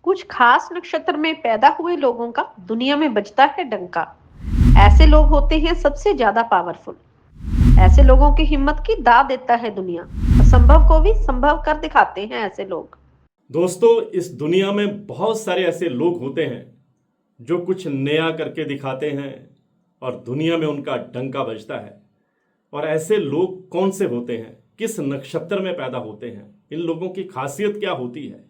कुछ खास नक्षत्र में पैदा हुए लोगों का दुनिया में बजता है डंका। ऐसे लोग होते हैं सबसे ज्यादा पावरफुल। ऐसे लोगों की हिम्मत की दाद देता है दुनिया। असंभव को भी संभव कर दिखाते हैं ऐसे लोग। दोस्तों, इस दुनिया में बहुत सारे ऐसे लोग होते हैं जो कुछ नया करके दिखाते हैं और दुनिया में उनका डंका बजता है। और ऐसे लोग कौन से होते हैं, किस नक्षत्र में पैदा होते हैं, इन लोगों की खासियत क्या होती है,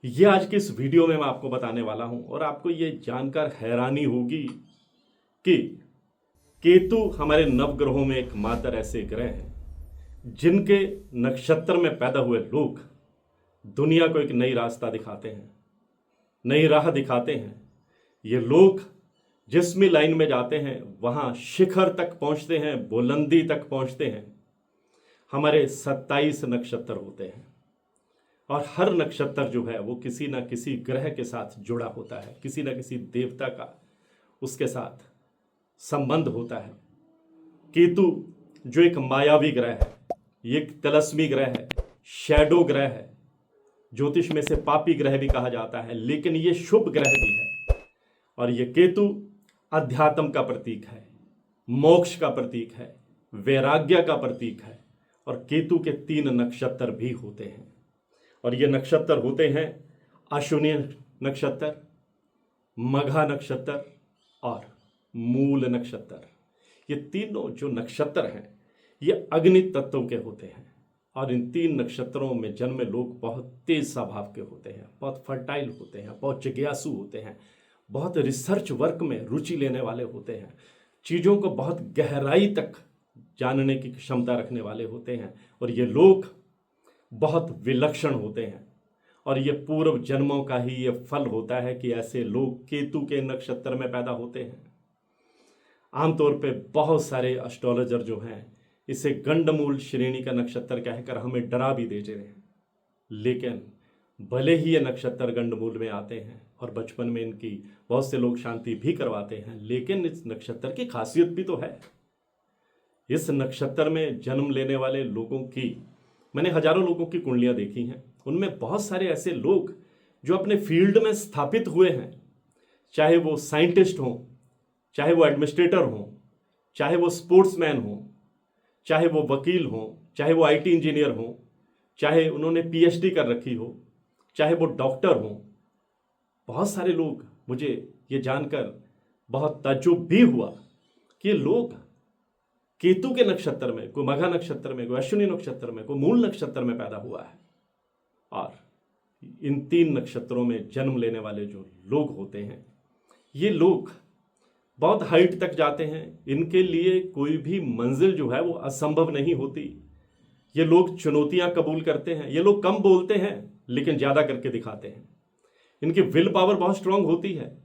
ये आज की इस वीडियो में मैं आपको बताने वाला हूं। और आपको ये जानकर हैरानी होगी कि केतु हमारे नवग्रहों में एकमात्र ऐसे ग्रह हैं जिनके नक्षत्र में पैदा हुए लोग दुनिया को एक नई रास्ता दिखाते हैं, नई राह दिखाते हैं। ये लोग जिस भी लाइन में जाते हैं वहां शिखर तक पहुंचते हैं, बुलंदी तक पहुंचते हैं। हमारे 27 नक्षत्र होते हैं और हर नक्षत्र जो है वो किसी ना किसी ग्रह के साथ जुड़ा होता है, किसी ना किसी देवता का उसके साथ संबंध होता है। केतु जो एक मायावी ग्रह है, ये एक तिलस्मी ग्रह है, शैडो ग्रह है, ज्योतिष में से पापी ग्रह भी कहा जाता है, लेकिन ये शुभ ग्रह भी है। और ये केतु अध्यात्म का प्रतीक है, मोक्ष का प्रतीक है, वैराग्य का प्रतीक है। और केतु के 3 नक्षत्र भी होते हैं और ये नक्षत्र होते हैं अश्विनी नक्षत्र, मघा नक्षत्र और मूल नक्षत्र। ये तीनों जो नक्षत्र हैं ये अग्नि तत्व के होते हैं। और इन 3 नक्षत्रों में जन्मे लोग बहुत तेज स्वभाव के होते हैं, बहुत फर्टाइल होते हैं, बहुत जिज्ञासु होते हैं, बहुत रिसर्च वर्क में रुचि लेने वाले होते हैं, चीज़ों को बहुत गहराई तक जानने की क्षमता रखने वाले होते हैं। और ये लोग बहुत विलक्षण होते हैं और ये पूर्व जन्मों का ही ये फल होता है कि ऐसे लोग केतु के नक्षत्र में पैदा होते हैं। आमतौर पे बहुत सारे एस्ट्रोलॉजर जो हैं इसे गंडमूल श्रेणी का नक्षत्र कहकर हमें डरा भी देते हैं, लेकिन भले ही ये नक्षत्र गंडमूल में आते हैं और बचपन में इनकी बहुत से लोग शांति भी करवाते हैं, लेकिन इस नक्षत्र की खासियत भी तो है। इस नक्षत्र में जन्म लेने वाले लोगों की मैंने हजारों लोगों की कुंडलियां देखी हैं। उनमें बहुत सारे ऐसे लोग जो अपने फील्ड में स्थापित हुए हैं, चाहे वो साइंटिस्ट हों, चाहे वो एडमिनिस्ट्रेटर हों, चाहे वो स्पोर्ट्समैन हों, चाहे वो वकील हों, चाहे वो आईटी इंजीनियर हों, चाहे उन्होंने पीएचडी कर रखी हो, चाहे वो डॉक्टर हों। बहुत सारे लोग, मुझे ये जानकर बहुत ताज्जुब भी हुआ कि ये लोग केतु के नक्षत्र में, कोई मघा नक्षत्र में, कोई अश्विनी नक्षत्र में, कोई मूल नक्षत्र में पैदा हुआ है। और इन 3 नक्षत्रों में जन्म लेने वाले जो लोग होते हैं ये लोग बहुत हाइट तक जाते हैं। इनके लिए कोई भी मंजिल जो है वो असंभव नहीं होती। ये लोग चुनौतियां कबूल करते हैं। ये लोग कम बोलते हैं लेकिन ज़्यादा करके दिखाते हैं। इनकी विल पावर बहुत स्ट्रांग होती है।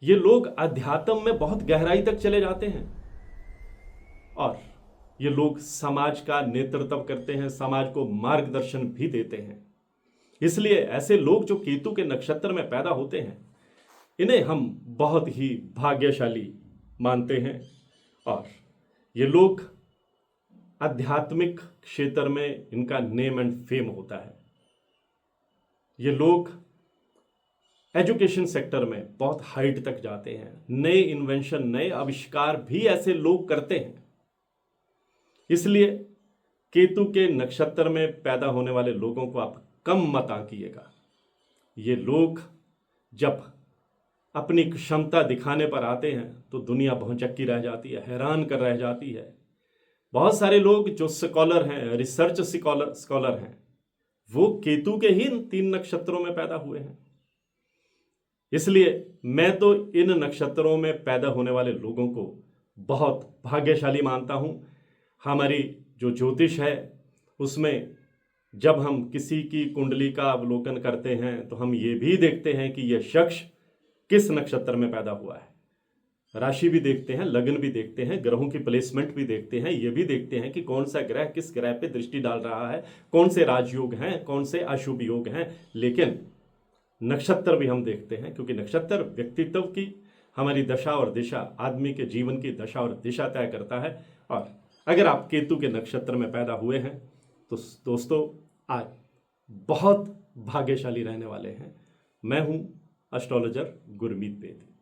ये लोग अध्यात्म में बहुत गहराई तक चले जाते हैं और ये लोग समाज का नेतृत्व करते हैं, समाज को मार्गदर्शन भी देते हैं। इसलिए ऐसे लोग जो केतु के नक्षत्र में पैदा होते हैं इन्हें हम बहुत ही भाग्यशाली मानते हैं। और ये लोग आध्यात्मिक क्षेत्र में इनका नेम एंड फेम होता है। ये लोग एजुकेशन सेक्टर में बहुत हाइट तक जाते हैं। नए इन्वेंशन, नए आविष्कार भी ऐसे लोग करते हैं। इसलिए केतु के नक्षत्र में पैदा होने वाले लोगों को आप कम मत आंकिएगा। ये लोग जब अपनी क्षमता दिखाने पर आते हैं तो दुनिया भौचक्की रह जाती है, हैरान कर रह जाती है। बहुत सारे लोग जो स्कॉलर हैं, रिसर्च स्कॉलर हैं, वो केतु के ही 3 नक्षत्रों में पैदा हुए हैं। इसलिए मैं तो इन नक्षत्रों में पैदा होने वाले लोगों को बहुत भाग्यशाली मानता हूं। हमारी जो ज्योतिष है उसमें जब हम किसी की कुंडली का अवलोकन करते हैं तो हम ये भी देखते हैं कि यह शख्स किस नक्षत्र में पैदा हुआ है। राशि भी देखते हैं, लग्न भी देखते हैं, ग्रहों की प्लेसमेंट भी देखते हैं, ये भी देखते हैं कि कौन सा ग्रह किस ग्रह पे दृष्टि डाल रहा है, कौन से राजयोग हैं, कौन से अशुभ योग हैं। लेकिन नक्षत्र भी हम देखते हैं, क्योंकि नक्षत्र व्यक्तित्व की, हमारी दशा और दिशा, आदमी के जीवन की दशा और दिशा तय करता है। और अगर आप केतु के नक्षत्र में पैदा हुए हैं तो दोस्तों आज बहुत भाग्यशाली रहने वाले हैं। मैं हूं एस्ट्रोलॉजर गुरमीत बेदी।